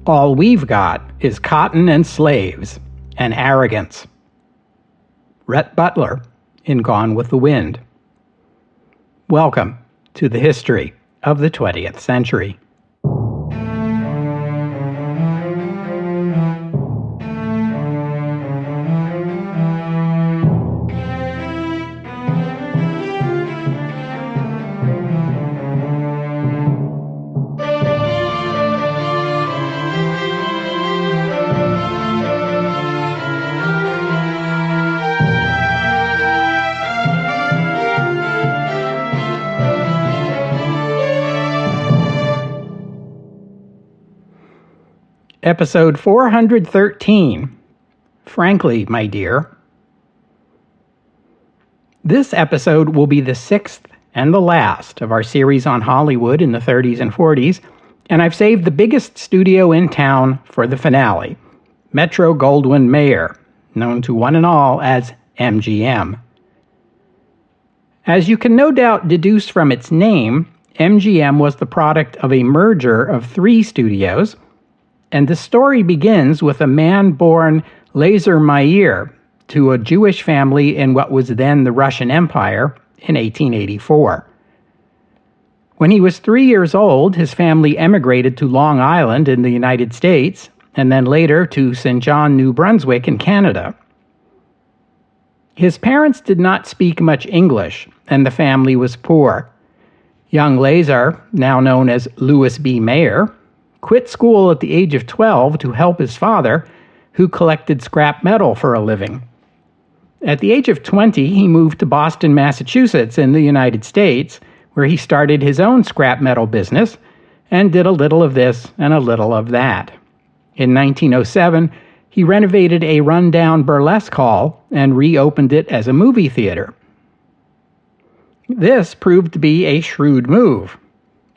All we've got is cotton and slaves and arrogance. Rhett Butler in Gone with the Wind. Welcome to the history of the 20th century. Episode 413. Frankly, my dear. This episode will be the sixth and the last of our series on Hollywood in the 30s and 40s, and I've saved the biggest studio in town for the finale, Metro-Goldwyn-Mayer, known to one and all as MGM. As you can no doubt deduce from its name, MGM was the product of a merger of three studios, and the story begins with a man born Laser-Mayer to a Jewish family in what was then the Russian Empire in 1884. When he was 3 years old, his family emigrated to Long Island in the United States, and then later to St. John, New Brunswick in Canada. His parents did not speak much English, and the family was poor. Young Laser, now known as Louis B. Mayer, quit school at the age of 12 to help his father, who collected scrap metal for a living. At the age of 20, he moved to Boston, Massachusetts in the United States, where he started his own scrap metal business and did a little of this and a little of that. In 1907, he renovated a rundown burlesque hall and reopened it as a movie theater. This proved to be a shrewd move.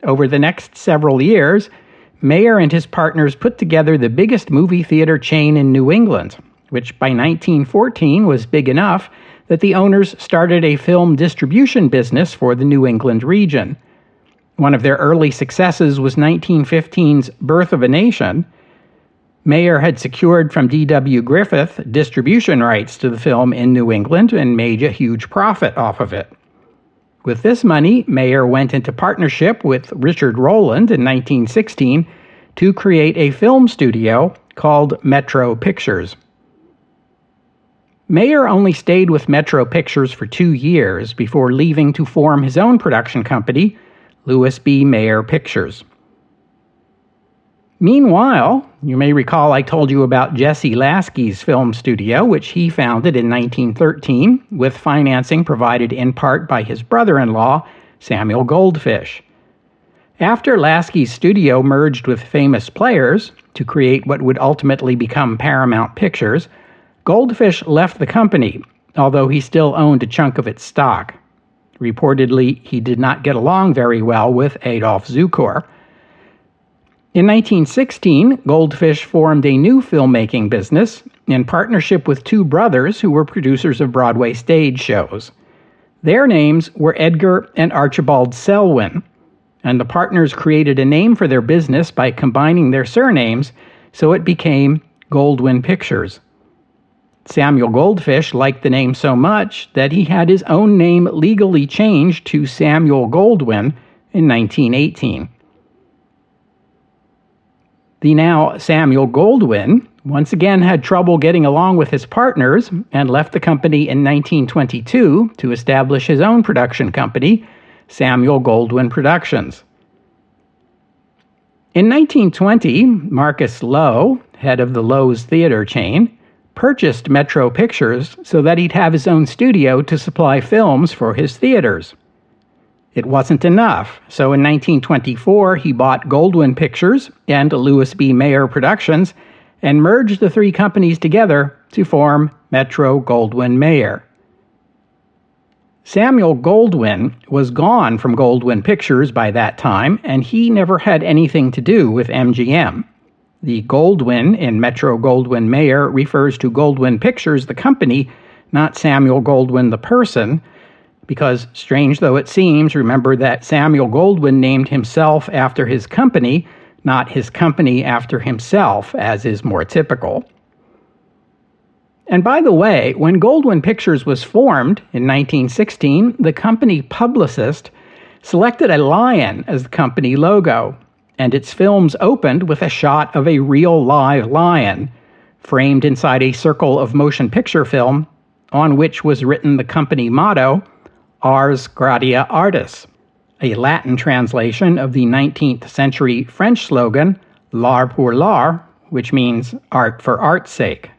Over the next several years, Mayer and his partners put together the biggest movie theater chain in New England, which by 1914 was big enough that the owners started a film distribution business for the New England region. One of their early successes was 1915's Birth of a Nation. Mayer had secured from D.W. Griffith distribution rights to the film in New England and made a huge profit off of it. With this money, Mayer went into partnership with Richard Rowland in 1916 to create a film studio called Metro Pictures. Mayer only stayed with Metro Pictures for 2 years before leaving to form his own production company, Louis B. Mayer Pictures. Meanwhile, you may recall I told you about Jesse Lasky's film studio, which he founded in 1913, with financing provided in part by his brother-in-law, Samuel Goldfish. After Lasky's studio merged with Famous Players to create what would ultimately become Paramount Pictures, Goldfish left the company, although he still owned a chunk of its stock. Reportedly, he did not get along very well with Adolf Zukor. In 1916, Goldfish formed a new filmmaking business in partnership with two brothers who were producers of Broadway stage shows. Their names were Edgar and Archibald Selwyn, and the partners created a name for their business by combining their surnames, so it became Goldwyn Pictures. Samuel Goldfish liked the name so much that he had his own name legally changed to Samuel Goldwyn in 1918. The now Samuel Goldwyn once again had trouble getting along with his partners and left the company in 1922 to establish his own production company, Samuel Goldwyn Productions. In 1920, Marcus Lowe, head of the Lowe's theater chain, purchased Metro Pictures so that he'd have his own studio to supply films for his theaters. It wasn't enough, so in 1924 he bought Goldwyn Pictures and Louis B. Mayer Productions and merged the three companies together to form Metro-Goldwyn-Mayer. Samuel Goldwyn was gone from Goldwyn Pictures by that time, and he never had anything to do with MGM. The Goldwyn in Metro-Goldwyn-Mayer refers to Goldwyn Pictures, the company, not Samuel Goldwyn, the person, because, strange though it seems, remember that Samuel Goldwyn named himself after his company, not his company after himself, as is more typical. And by the way, when Goldwyn Pictures was formed in 1916, the company publicist selected a lion as the company logo, and its films opened with a shot of a real live lion, framed inside a circle of motion picture film, on which was written the company motto, Ars Gratia Artis, a Latin translation of the 19th century French slogan, L'art pour l'art, which means art for art's sake.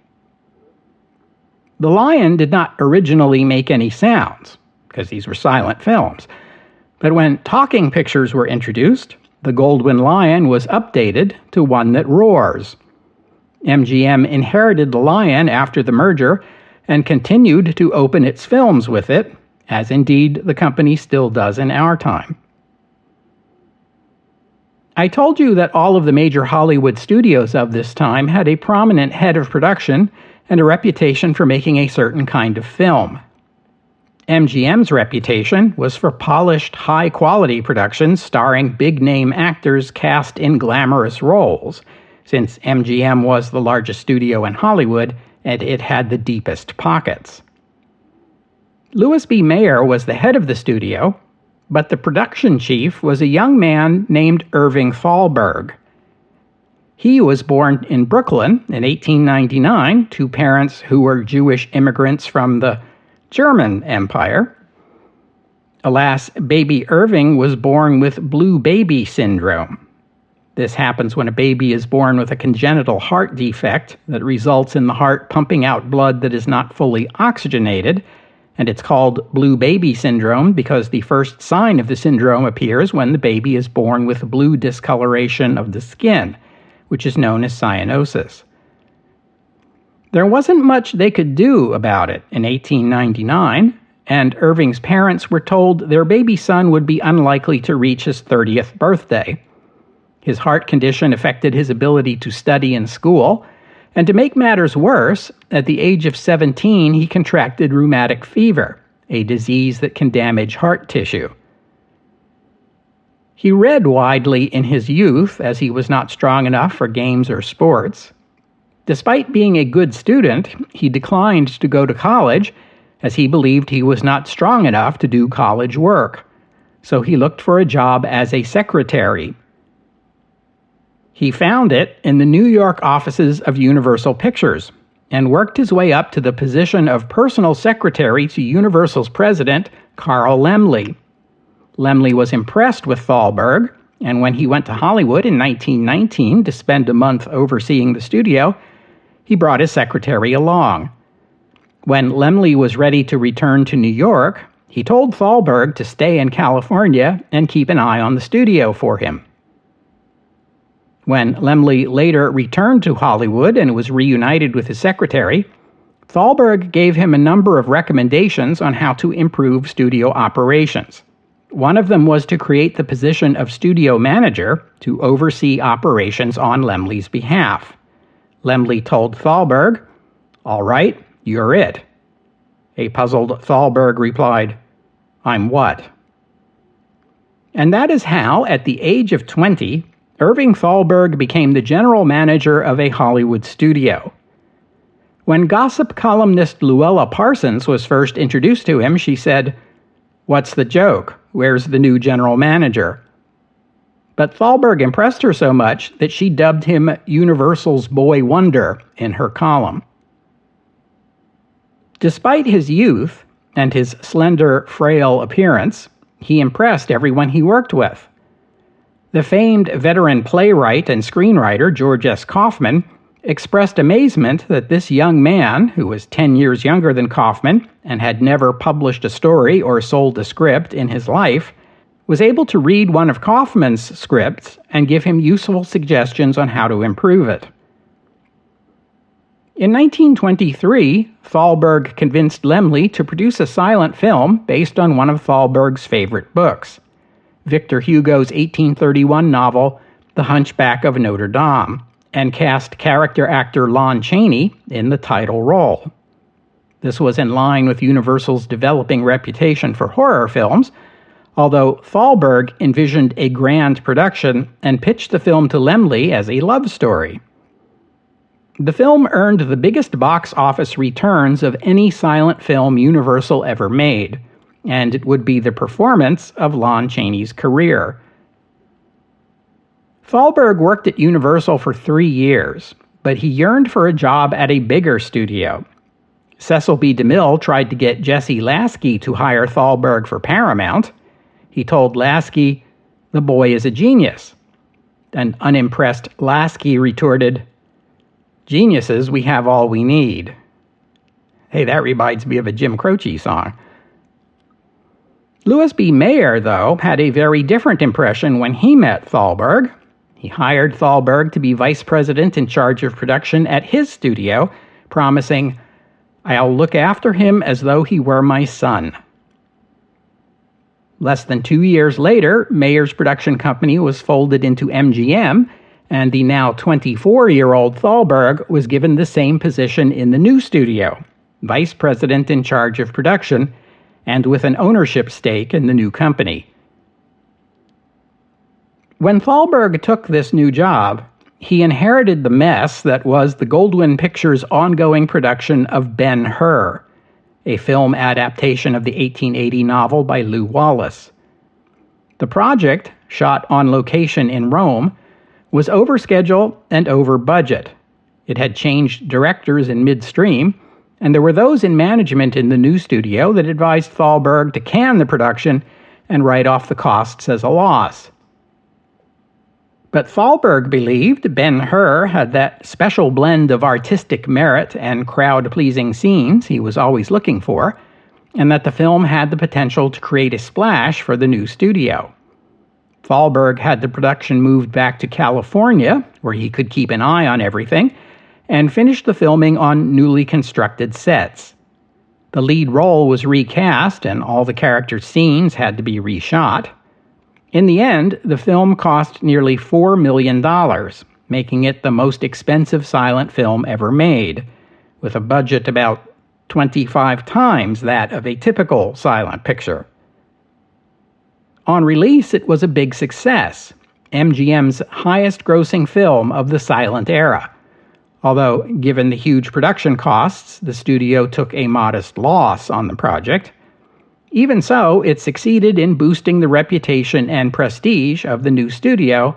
The lion did not originally make any sounds, because these were silent films. But when talking pictures were introduced, the Goldwyn lion was updated to one that roars. MGM inherited the lion after the merger and continued to open its films with it, as indeed the company still does in our time. I told you that all of the major Hollywood studios of this time had a prominent head of production and a reputation for making a certain kind of film. MGM's reputation was for polished, high-quality productions starring big-name actors cast in glamorous roles, since MGM was the largest studio in Hollywood and it had the deepest pockets. Louis B. Mayer was the head of the studio, but the production chief was a young man named Irving Thalberg. He was born in Brooklyn in 1899 to parents who were Jewish immigrants from the German Empire. Alas, baby Irving was born with blue baby syndrome. This happens when a baby is born with a congenital heart defect that results in the heart pumping out blood that is not fully oxygenated, and it's called blue baby syndrome because the first sign of the syndrome appears when the baby is born with blue discoloration of the skin, which is known as cyanosis. There wasn't much they could do about it in 1899, and Irving's parents were told their baby son would be unlikely to reach his 30th birthday. His heart condition affected his ability to study in school, and to make matters worse, at the age of 17 he contracted rheumatic fever, a disease that can damage heart tissue. He read widely in his youth, as he was not strong enough for games or sports. Despite being a good student, he declined to go to college, as he believed he was not strong enough to do college work. So he looked for a job as a secretary. He found it in the New York offices of Universal Pictures, and worked his way up to the position of personal secretary to Universal's president, Carl Laemmle. Laemmle was impressed with Thalberg, and when he went to Hollywood in 1919 to spend a month overseeing the studio, he brought his secretary along. When Laemmle was ready to return to New York, he told Thalberg to stay in California and keep an eye on the studio for him. When Laemmle later returned to Hollywood and was reunited with his secretary, Thalberg gave him a number of recommendations on how to improve studio operations. One of them was to create the position of studio manager to oversee operations on Laemmle's behalf. Laemmle told Thalberg, "All right, you're it." A puzzled Thalberg replied, "I'm what?" And that is how, at the age of 20, Irving Thalberg became the general manager of a Hollywood studio. When gossip columnist Luella Parsons was first introduced to him, she said, "What's the joke? Where's the new general manager?" But Thalberg impressed her so much that she dubbed him Universal's Boy Wonder in her column. Despite his youth and his slender, frail appearance, he impressed everyone he worked with. The famed veteran playwright and screenwriter George S. Kaufman expressed amazement that this young man, who was 10 years younger than Kaufman and had never published a story or sold a script in his life, was able to read one of Kaufman's scripts and give him useful suggestions on how to improve it. In 1923, Thalberg convinced Laemmle to produce a silent film based on one of Thalberg's favorite books, Victor Hugo's 1831 novel, The Hunchback of Notre Dame, and cast character actor Lon Chaney in the title role. This was in line with Universal's developing reputation for horror films, although Thalberg envisioned a grand production and pitched the film to Laemmle as a love story. The film earned the biggest box office returns of any silent film Universal ever made, and it would be the performance of Lon Chaney's career. Thalberg worked at Universal for 3 years, but he yearned for a job at a bigger studio. Cecil B. DeMille tried to get Jesse Lasky to hire Thalberg for Paramount. He told Lasky, "The boy is a genius." An unimpressed Lasky retorted, "Geniuses, we have all we need." Hey, that reminds me of a Jim Croce song. Louis B. Mayer, though, had a very different impression when he met Thalberg. He hired Thalberg to be vice president in charge of production at his studio, promising, "I'll look after him as though he were my son." Less than 2 years later, Mayer's production company was folded into MGM, and the now 24-year-old Thalberg was given the same position in the new studio, vice president in charge of production, and with an ownership stake in the new company. When Thalberg took this new job, he inherited the mess that was the Goldwyn Pictures' ongoing production of Ben-Hur, a film adaptation of the 1880 novel by Lew Wallace. The project, shot on location in Rome, was over schedule and over budget. It had changed directors in midstream, and there were those in management in the new studio that advised Thalberg to can the production and write off the costs as a loss. But Thalberg believed Ben-Hur had that special blend of artistic merit and crowd-pleasing scenes he was always looking for, and that the film had the potential to create a splash for the new studio. Thalberg had the production moved back to California, where he could keep an eye on everything, and finished the filming on newly constructed sets. The lead role was recast, and all the characters' scenes had to be reshot. In the end, the film cost nearly $4 million, making it the most expensive silent film ever made, with a budget about 25 times that of a typical silent picture. On release, it was a big success, MGM's highest-grossing film of the silent era. Although, given the huge production costs, the studio took a modest loss on the project. Even so, it succeeded in boosting the reputation and prestige of the new studio,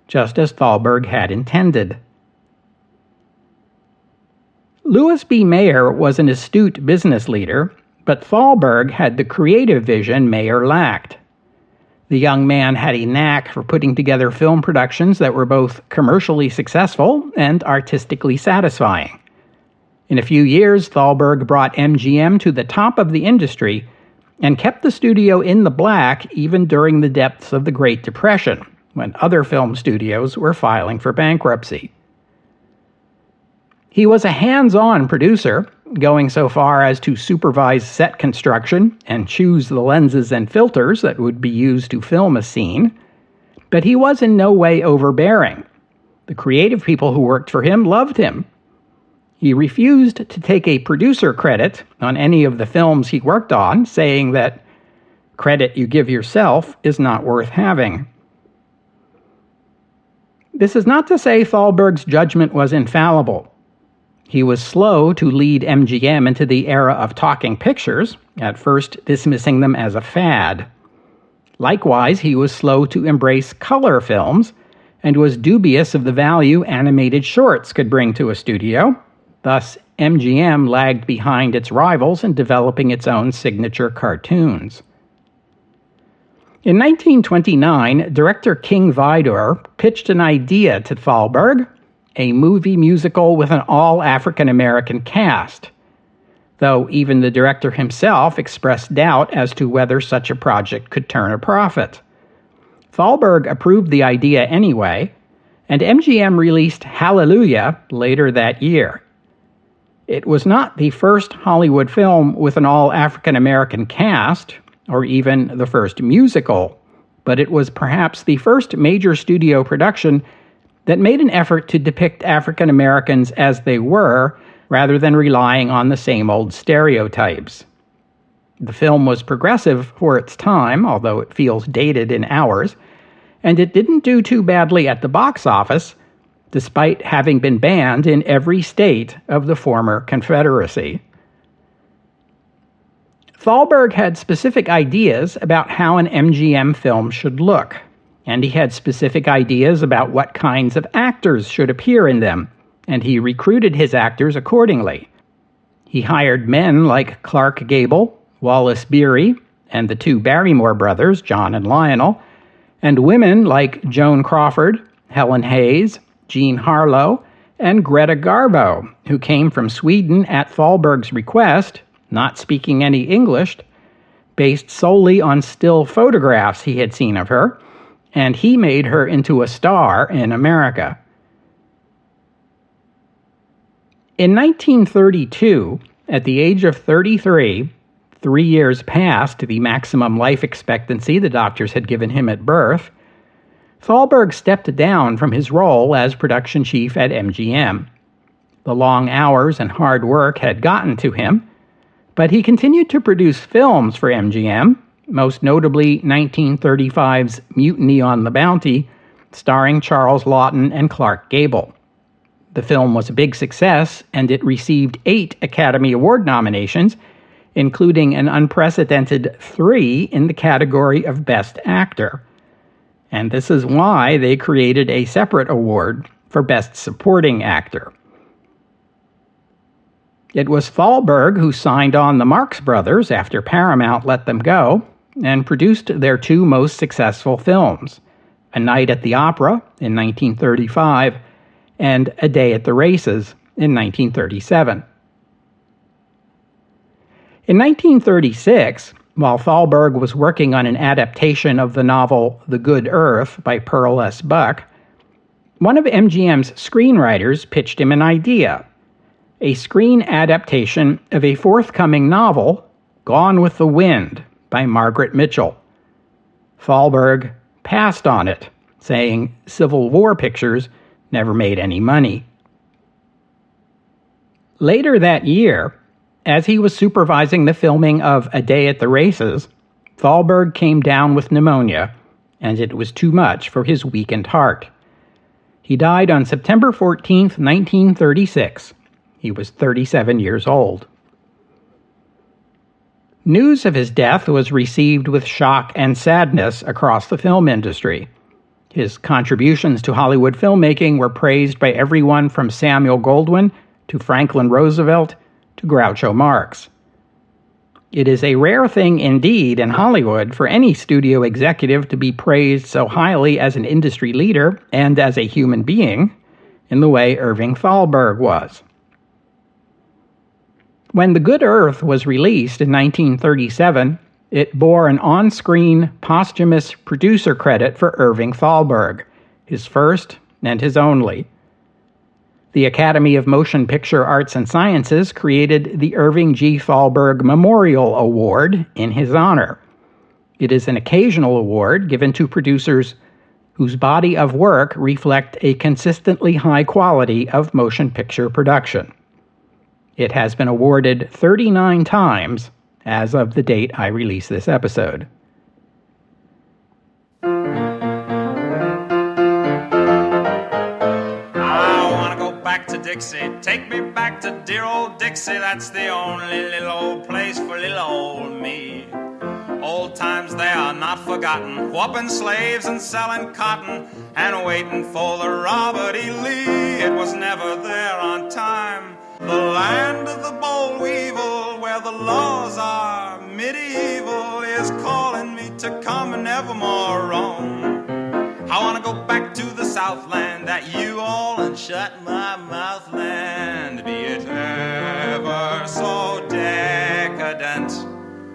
just as Thalberg had intended. Louis B. Mayer was an astute business leader, but Thalberg had the creative vision Mayer lacked. The young man had a knack for putting together film productions that were both commercially successful and artistically satisfying. In a few years, Thalberg brought MGM to the top of the industry and kept the studio in the black even during the depths of the Great Depression, when other film studios were filing for bankruptcy. He was a hands-on producer, going so far as to supervise set construction and choose the lenses and filters that would be used to film a scene, but he was in no way overbearing. The creative people who worked for him loved him. He refused to take a producer credit on any of the films he worked on, saying that credit you give yourself is not worth having. This is not to say Thalberg's judgment was infallible. He was slow to lead MGM into the era of talking pictures, at first dismissing them as a fad. Likewise, he was slow to embrace color films, and was dubious of the value animated shorts could bring to a studio. Thus, MGM lagged behind its rivals in developing its own signature cartoons. In 1929, director King Vidor pitched an idea to Thalberg, a movie musical with an all-African-American cast, though even the director himself expressed doubt as to whether such a project could turn a profit. Thalberg approved the idea anyway, and MGM released Hallelujah later that year. It was not the first Hollywood film with an all-African-American cast, or even the first musical, but it was perhaps the first major studio production that made an effort to depict African Americans as they were, rather than relying on the same old stereotypes. The film was progressive for its time, although it feels dated in ours, and it didn't do too badly at the box office, despite having been banned in every state of the former Confederacy. Thalberg had specific ideas about how an MGM film should look, and he had specific ideas about what kinds of actors should appear in them, and he recruited his actors accordingly. He hired men like Clark Gable, Wallace Beery, and the two Barrymore brothers, John and Lionel, and women like Joan Crawford, Helen Hayes, Jean Harlow, and Greta Garbo, who came from Sweden at Thalberg's request, not speaking any English, based solely on still photographs he had seen of her, and he made her into a star in America. In 1932, at the age of 33, 3 years past the maximum life expectancy the doctors had given him at birth, Thalberg stepped down from his role as production chief at MGM. The long hours and hard work had gotten to him, but he continued to produce films for MGM, most notably 1935's Mutiny on the Bounty, starring Charles Laughton and Clark Gable. The film was a big success, and it received 8 Academy Award nominations, including an unprecedented 3 in the category of Best Actor. And this is why they created a separate award for Best Supporting Actor. It was Thalberg who signed on the Marx Brothers after Paramount let them go, and produced their 2 most successful films, A Night at the Opera in 1935 and A Day at the Races in 1937. In 1936, while Thalberg was working on an adaptation of the novel The Good Earth by Pearl S. Buck, one of MGM's screenwriters pitched him an idea: a screen adaptation of a forthcoming novel, Gone with the Wind, by Margaret Mitchell. Thalberg passed on it, saying Civil War pictures never made any money. Later that year, as he was supervising the filming of A Day at the Races, Thalberg came down with pneumonia, and it was too much for his weakened heart. He died on September 14, 1936. He was 37 years old. News of his death was received with shock and sadness across the film industry. His contributions to Hollywood filmmaking were praised by everyone from Samuel Goldwyn to Franklin Roosevelt to Groucho Marx. It is a rare thing indeed in Hollywood for any studio executive to be praised so highly as an industry leader and as a human being, in the way Irving Thalberg was. When The Good Earth was released in 1937, it bore an on-screen posthumous producer credit for Irving Thalberg, his first and his only. The Academy of Motion Picture Arts and Sciences created the Irving G. Thalberg Memorial Award in his honor. It is an occasional award given to producers whose body of work reflect a consistently high quality of motion picture production. It has been awarded 39 times as of the date I release this episode. Dixie, take me back to dear old Dixie. That's the only little old place for little old me. Old times they are not forgotten, whooping slaves and selling cotton and waiting for the Robert E. Lee. It was never there on time. The land of the boll weevil, where the laws are medieval, is calling me to come and never more roam. I want to go back to the Southland, that you all and shut my mouth land. Be it ever so decadent,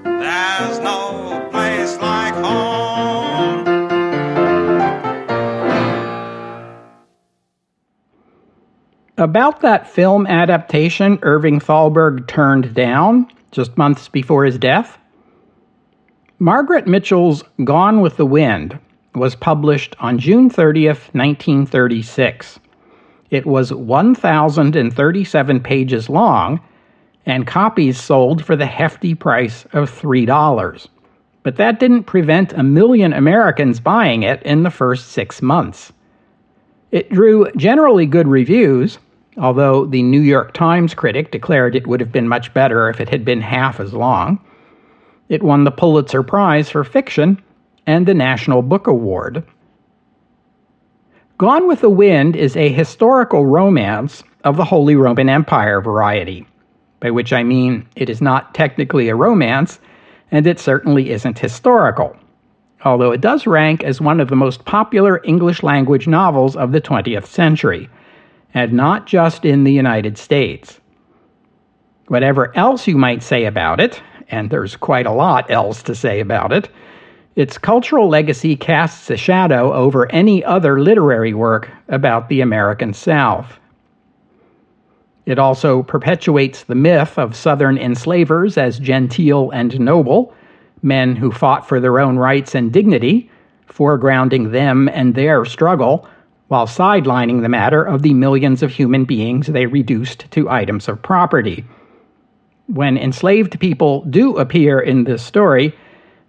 there's no place like home. About that film adaptation Irving Thalberg turned down just months before his death, Margaret Mitchell's Gone with the Wind was published on June 30th, 1936. It was 1,037 pages long, and copies sold for the hefty price of $3. But that didn't prevent 1 million Americans buying it in the first 6 months. It drew generally good reviews, although the New York Times critic declared it would have been much better if it had been half as long. It won the Pulitzer Prize for Fiction and the National Book Award. Gone with the Wind is a historical romance of the Holy Roman Empire variety, by which I mean it is not technically a romance, and it certainly isn't historical, although it does rank as one of the most popular English-language novels of the 20th century, and not just in the United States. Whatever else you might say about it, and there's quite a lot else to say about it, its cultural legacy casts a shadow over any other literary work about the American South. It also perpetuates the myth of Southern enslavers as genteel and noble, men who fought for their own rights and dignity, foregrounding them and their struggle, while sidelining the matter of the millions of human beings they reduced to items of property. When enslaved people do appear in this story,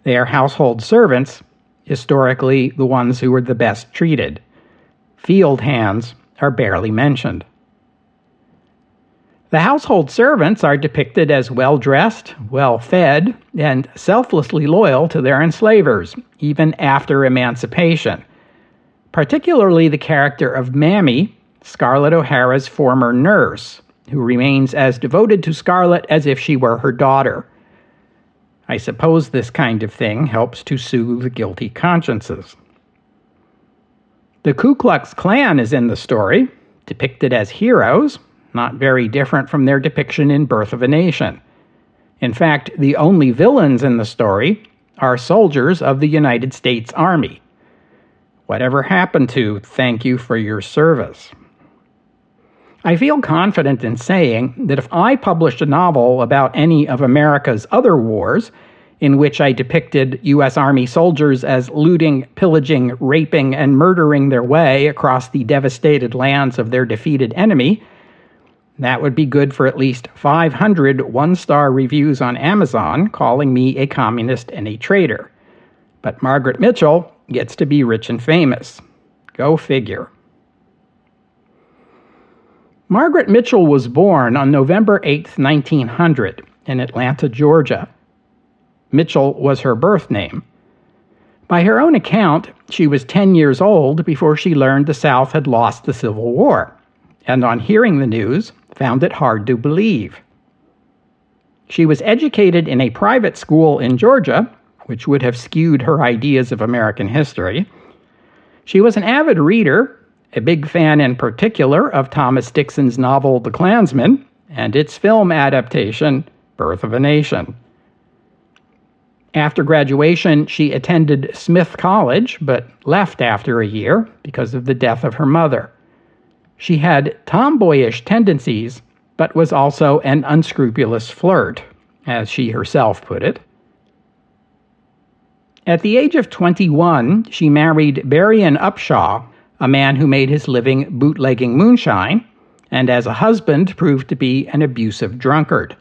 they are household servants, historically the ones who were the best treated. Field hands are barely mentioned. The household servants are depicted as well-dressed, well-fed, and selflessly loyal to their enslavers, even after emancipation. Particularly the character of Mammy, Scarlett O'Hara's former nurse, who remains as devoted to Scarlett as if she were her daughter. I suppose this kind of thing helps to soothe guilty consciences. The Ku Klux Klan is in the story, depicted as heroes, not very different from their depiction in Birth of a Nation. In fact, the only villains in the story are soldiers of the United States Army. Whatever happened to thank you for your service? I feel confident in saying that if I published a novel about any of America's other wars, in which I depicted U.S. Army soldiers as looting, pillaging, raping, and murdering their way across the devastated lands of their defeated enemy, that would be good for at least 500 one-star reviews on Amazon calling me a communist and a traitor. But Margaret Mitchell gets to be rich and famous. Go figure. Margaret Mitchell was born on November 8, 1900, in Atlanta, Georgia. Mitchell was her birth name. By her own account, she was 10 years old before she learned the South had lost the Civil War, and on hearing the news, found it hard to believe. She was educated in a private school in Georgia, which would have skewed her ideas of American history. She was an avid reader, a big fan in particular of Thomas Dixon's novel The Klansman, and its film adaptation, Birth of a Nation. After graduation, she attended Smith College, but left after a year because of the death of her mother. She had tomboyish tendencies, but was also an unscrupulous flirt, as she herself put it. At the age of 21, she married Berrien Upshaw, a man who made his living bootlegging moonshine, and as a husband proved to be an abusive drunkard.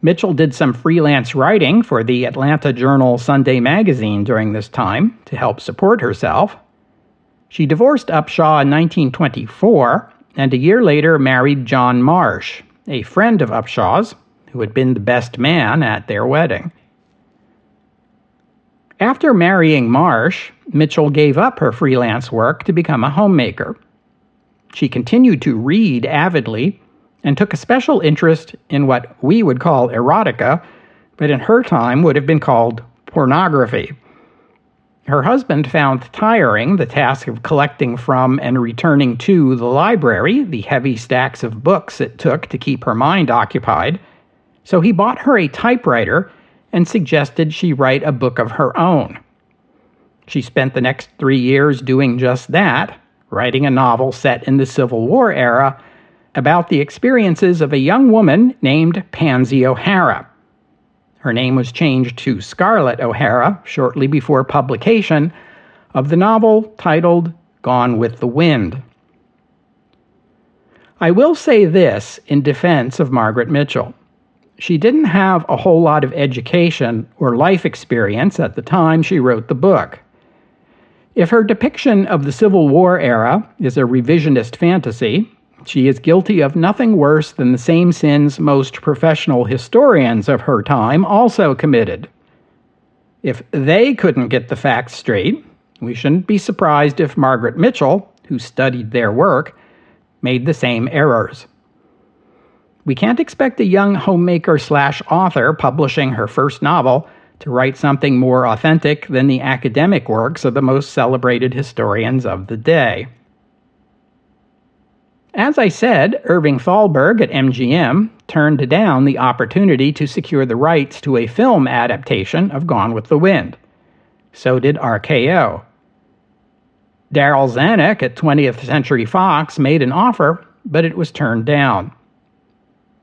Mitchell did some freelance writing for the Atlanta Journal Sunday magazine during this time to help support herself. She divorced Upshaw in 1924, and a year later married John Marsh, a friend of Upshaw's, who had been the best man at their wedding. After marrying Marsh, Mitchell gave up her freelance work to become a homemaker. She continued to read avidly and took a special interest in what we would call erotica, but in her time would have been called pornography. Her husband found tiring the task of collecting from and returning to the library the heavy stacks of books it took to keep her mind occupied, so he bought her a typewriter and suggested she write a book of her own. She spent the next 3 years doing just that, writing a novel set in the Civil War era about the experiences of a young woman named Pansy O'Hara. Her name was changed to Scarlett O'Hara shortly before publication of the novel titled Gone with the Wind. I will say this in defense of Margaret Mitchell. she didn't have a whole lot of education or life experience at the time she wrote the book. If her depiction of the Civil War era is a revisionist fantasy, she is guilty of nothing worse than the same sins most professional historians of her time also committed. If they couldn't get the facts straight, we shouldn't be surprised if Margaret Mitchell, who studied their work, made the same errors. We can't expect a young homemaker/author publishing her first novel to write something more authentic than the academic works of the most celebrated historians of the day. As I said, Irving Thalberg at MGM turned down the opportunity to secure the rights to a film adaptation of Gone with the Wind. So did RKO. Darryl Zanuck at 20th Century Fox made an offer, but it was turned down.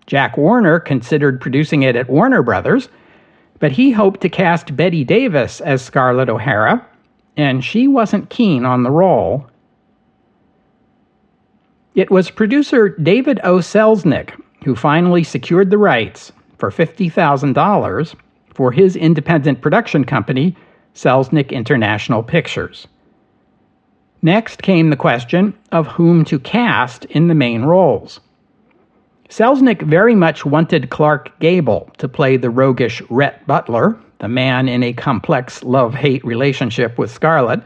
Jack Warner considered producing it at Warner Brothers, but he hoped to cast Bette Davis as Scarlett O'Hara, and she wasn't keen on the role. It was producer David O. Selznick who finally secured the rights for $50,000 for his independent production company, Selznick International Pictures. Next came the question of whom to cast in the main roles. Selznick very much wanted Clark Gable to play the roguish Rhett Butler, the man in a complex love-hate relationship with Scarlett,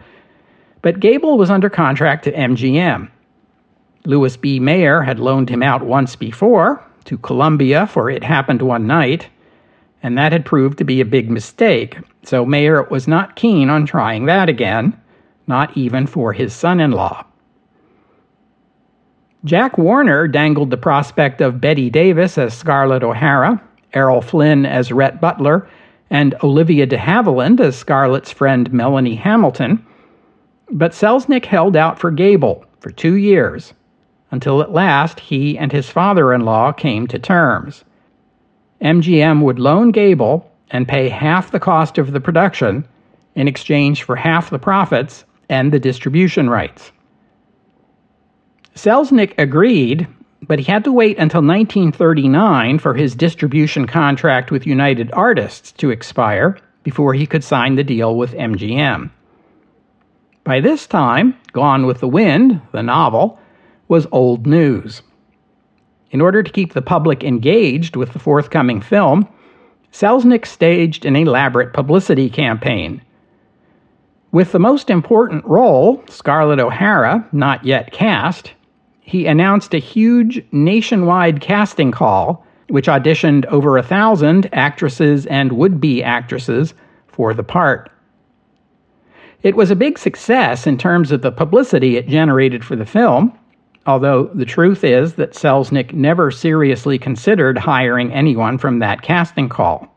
but Gable was under contract to MGM. Louis B. Mayer had loaned him out once before, to Columbia for It Happened One Night, and that had proved to be a big mistake, so Mayer was not keen on trying that again, not even for his son-in-law. Jack Warner dangled the prospect of Bette Davis as Scarlett O'Hara, Errol Flynn as Rhett Butler, and Olivia de Havilland as Scarlett's friend Melanie Hamilton, but Selznick held out for Gable for 2 years, until at last he and his father-in-law came to terms. MGM would loan Gable and pay half the cost of the production in exchange for half the profits and the distribution rights. Selznick agreed, but he had to wait until 1939 for his distribution contract with United Artists to expire before he could sign the deal with MGM. By this time, Gone with the Wind, the novel, was old news. In order to keep the public engaged with the forthcoming film, Selznick staged an elaborate publicity campaign. With the most important role, Scarlett O'Hara, not yet cast, he announced a huge nationwide casting call, which auditioned over 1,000 actresses and would-be actresses for the part. It was a big success in terms of the publicity it generated for the film, although the truth is that Selznick never seriously considered hiring anyone from that casting call.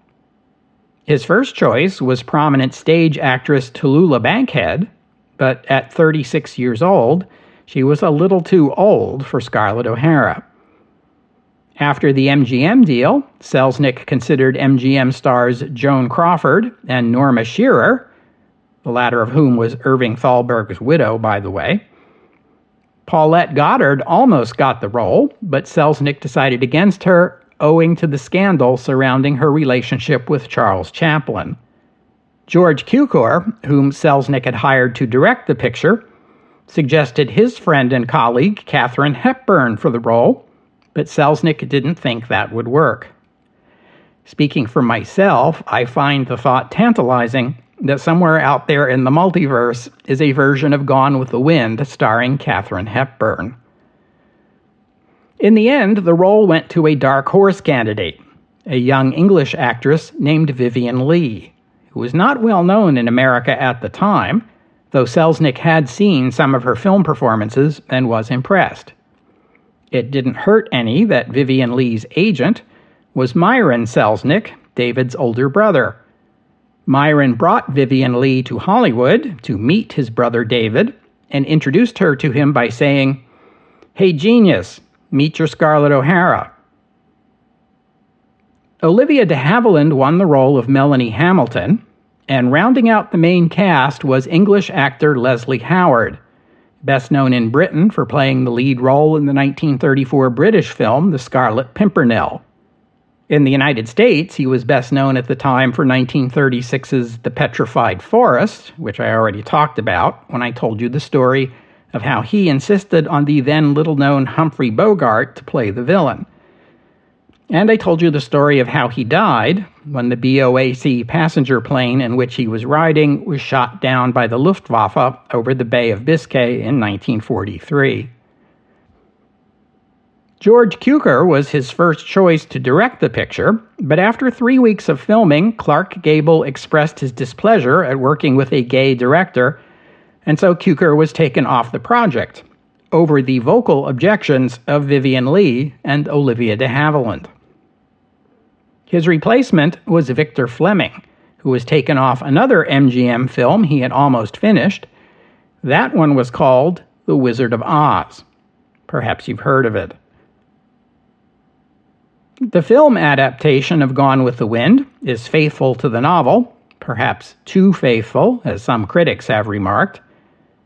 His first choice was prominent stage actress Tallulah Bankhead, but at 36 years old, she was a little too old for Scarlett O'Hara. After the MGM deal, Selznick considered MGM stars Joan Crawford and Norma Shearer, the latter of whom was Irving Thalberg's widow, by the way. Paulette Goddard almost got the role, but Selznick decided against her owing to the scandal surrounding her relationship with Charles Chaplin. George Cukor, whom Selznick had hired to direct the picture, suggested his friend and colleague Katharine Hepburn for the role, but Selznick didn't think that would work. Speaking for myself, I find the thought tantalizing that somewhere out there in the multiverse is a version of Gone with the Wind starring Katharine Hepburn. In the end, the role went to a dark horse candidate, a young English actress named Vivien Leigh, who was not well known in America at the time, though Selznick had seen some of her film performances and was impressed. It didn't hurt any that Vivien Leigh's agent was Myron Selznick, David's older brother. Myron brought Vivien Leigh to Hollywood to meet his brother David and introduced her to him by saying, "Hey, genius, meet your Scarlett O'Hara." Olivia de Havilland won the role of Melanie Hamilton, and rounding out the main cast was English actor Leslie Howard, best known in Britain for playing the lead role in the 1934 British film The Scarlet Pimpernel. In the United States, he was best known at the time for 1936's The Petrified Forest, which I already talked about when I told you the story of how he insisted on the then little-known Humphrey Bogart to play the villain. And I told you the story of how he died when the BOAC passenger plane in which he was riding was shot down by the Luftwaffe over the Bay of Biscay in 1943. George Cukor was his first choice to direct the picture, but after 3 weeks of filming, Clark Gable expressed his displeasure at working with a gay director, and so Cukor was taken off the project, over the vocal objections of Vivien Leigh and Olivia de Havilland. His replacement was Victor Fleming, who was taken off another MGM film he had almost finished. That one was called The Wizard of Oz. Perhaps you've heard of it. The film adaptation of Gone with the Wind is faithful to the novel, perhaps too faithful, as some critics have remarked.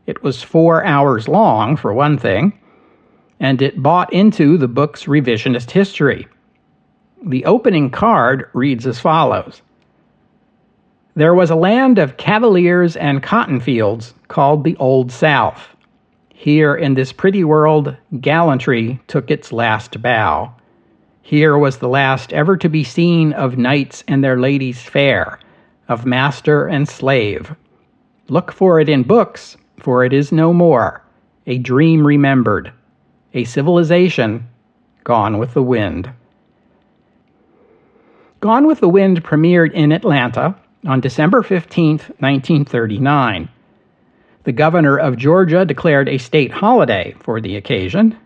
It was 4 hours long, for one thing, and it bought into the book's revisionist history. The opening card reads as follows. There was a land of cavaliers and cotton fields called the Old South. Here in this pretty world, gallantry took its last bow. Here was the last ever to be seen of knights and their ladies fair, of master and slave. Look for it in books, for it is no more, a dream remembered, a civilization gone with the wind. Gone with the Wind premiered in Atlanta on December 15, 1939. The governor of Georgia declared a state holiday for the occasion.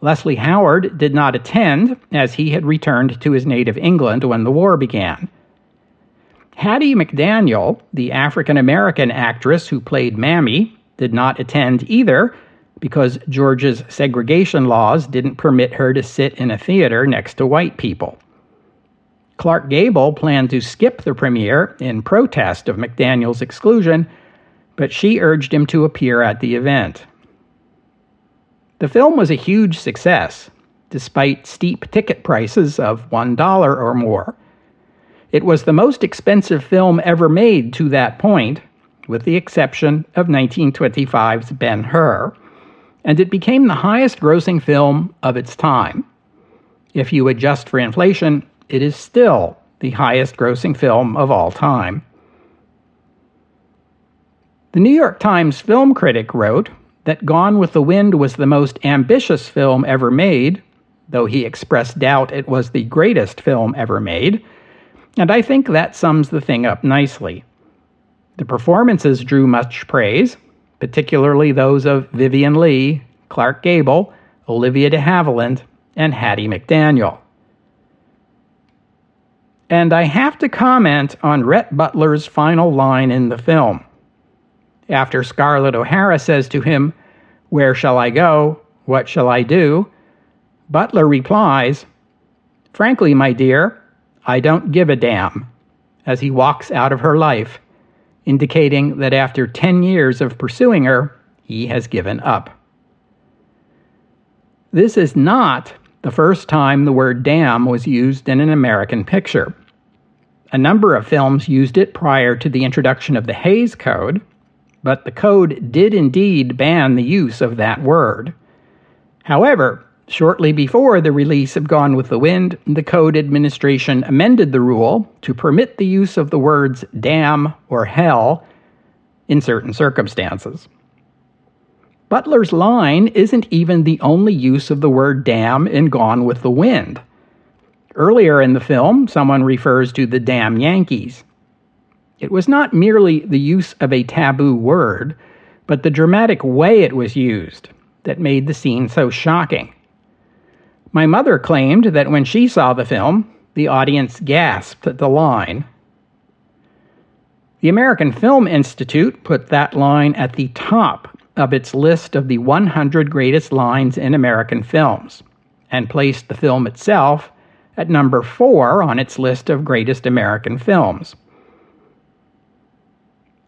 Leslie Howard did not attend, as he had returned to his native England when the war began. Hattie McDaniel, the African-American actress who played Mammy, did not attend either, because Georgia's segregation laws didn't permit her to sit in a theater next to white people. Clark Gable planned to skip the premiere in protest of McDaniel's exclusion, but she urged him to appear at the event. The film was a huge success, despite steep ticket prices of $1 or more. It was the most expensive film ever made to that point, with the exception of 1925's Ben-Hur, and it became the highest-grossing film of its time. If you adjust for inflation, it is still the highest-grossing film of all time. The New York Times film critic wrote that Gone with the Wind was the most ambitious film ever made, though he expressed doubt it was the greatest film ever made, and I think that sums the thing up nicely. The performances drew much praise, particularly those of Vivien Leigh, Clark Gable, Olivia de Havilland, and Hattie McDaniel. And I have to comment on Rhett Butler's final line in the film. After Scarlett O'Hara says to him, "Where shall I go? What shall I do?" Butler replies, "Frankly, my dear, I don't give a damn," as he walks out of her life, indicating that after 10 years of pursuing her, he has given up. This is not the first time the word damn was used in an American picture. A number of films used it prior to the introduction of the Hays Code, but the code did indeed ban the use of that word. However, shortly before the release of Gone with the Wind, the Code Administration amended the rule to permit the use of the words damn or hell in certain circumstances. Butler's line isn't even the only use of the word damn in Gone with the Wind. Earlier in the film, someone refers to the damn Yankees. It was not merely the use of a taboo word, but the dramatic way it was used that made the scene so shocking. My mother claimed that when she saw the film, the audience gasped at the line. The American Film Institute put that line at the top of its list of the 100 greatest lines in American films, and placed the film itself at number 4 on its list of greatest American films.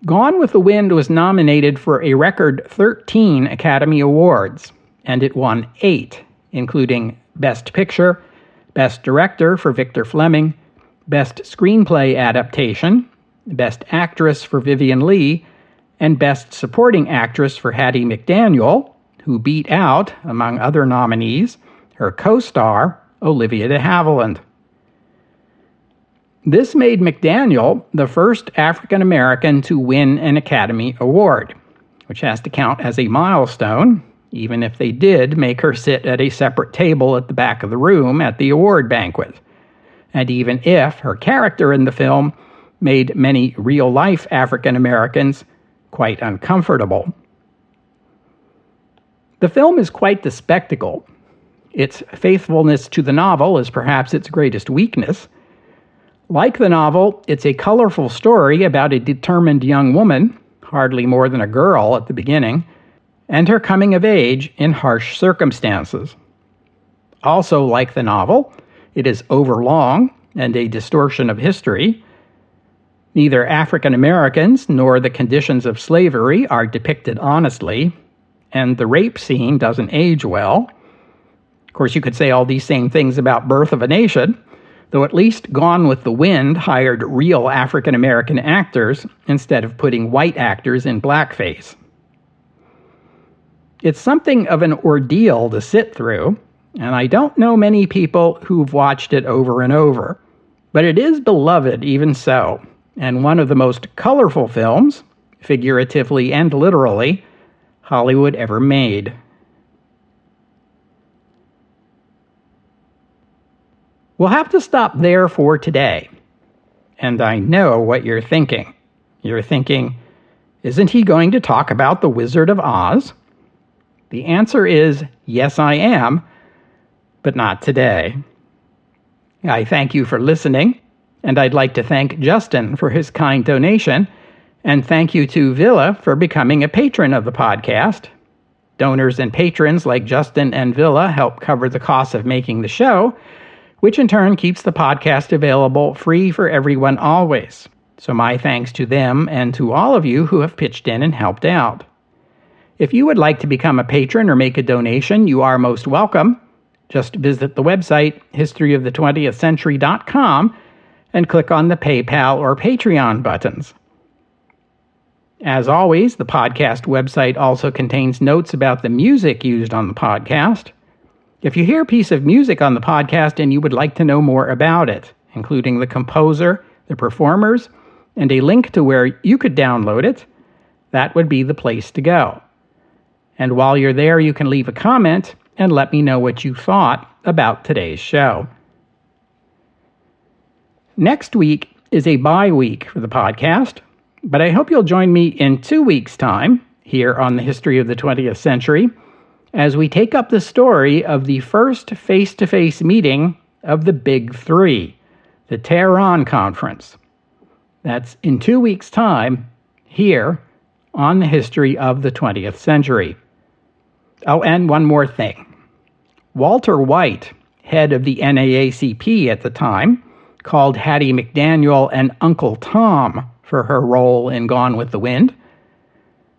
Gone with the Wind was nominated for a record 13 Academy Awards, and it won 8, including Best Picture, Best Director for Victor Fleming, Best Screenplay Adaptation, Best Actress for Vivien Leigh, and Best Supporting Actress for Hattie McDaniel, who beat out, among other nominees, her co-star, Olivia de Havilland. This made McDaniel the first African American to win an Academy Award, which has to count as a milestone, even if they did make her sit at a separate table at the back of the room at the award banquet, and even if her character in the film made many real-life African Americans quite uncomfortable. The film is quite the spectacle. Its faithfulness to the novel is perhaps its greatest weakness. Like the novel, it's a colorful story about a determined young woman, hardly more than a girl at the beginning, and her coming of age in harsh circumstances. Also, like the novel, it is overlong and a distortion of history. Neither African Americans nor the conditions of slavery are depicted honestly, and the rape scene doesn't age well. Of course, you could say all these same things about Birth of a Nation, though at least Gone with the Wind hired real African American actors instead of putting white actors in blackface. It's something of an ordeal to sit through, and I don't know many people who've watched it over and over. But it is beloved even so, and one of the most colorful films, figuratively and literally, Hollywood ever made. We'll have to stop there for today. And I know what you're thinking. You're thinking, isn't he going to talk about The Wizard of Oz? The answer is, yes, I am, but not today. I thank you for listening, and I'd like to thank Justin for his kind donation, and thank you to Villa for becoming a patron of the podcast. Donors and patrons like Justin and Villa help cover the costs of making the show, which in turn keeps the podcast available free for everyone always. So my thanks to them and to all of you who have pitched in and helped out. If you would like to become a patron or make a donation, you are most welcome. Just visit the website, historyofthe20thcentury.com, and click on the PayPal or Patreon buttons. As always, the podcast website also contains notes about the music used on the podcast. If you hear a piece of music on the podcast and you would like to know more about it, including the composer, the performers, and a link to where you could download it, that would be the place to go. And while you're there, you can leave a comment and let me know what you thought about today's show. Next week is a bye week for the podcast, but I hope you'll join me in 2 weeks' time here on the History of the 20th Century as we take up the story of the first face-to-face meeting of the Big Three, the Tehran Conference. That's in 2 weeks' time here on the History of the 20th Century. Oh, and one more thing. Walter White, head of the NAACP at the time, called Hattie McDaniel an Uncle Tom for her role in Gone with the Wind.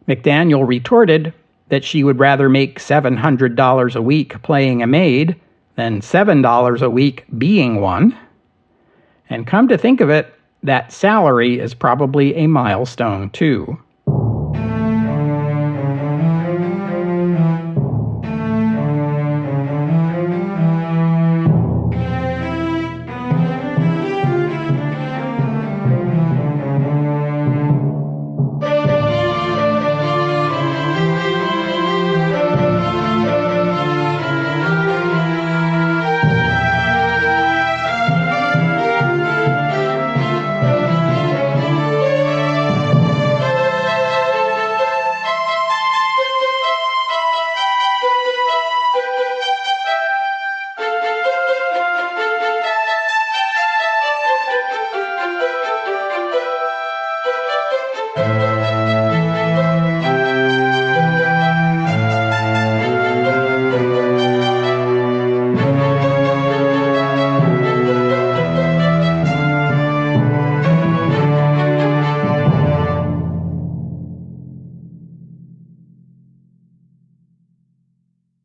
McDaniel retorted that she would rather make $700 a week playing a maid than $7 a week being one. And come to think of it, that salary is probably a milestone too.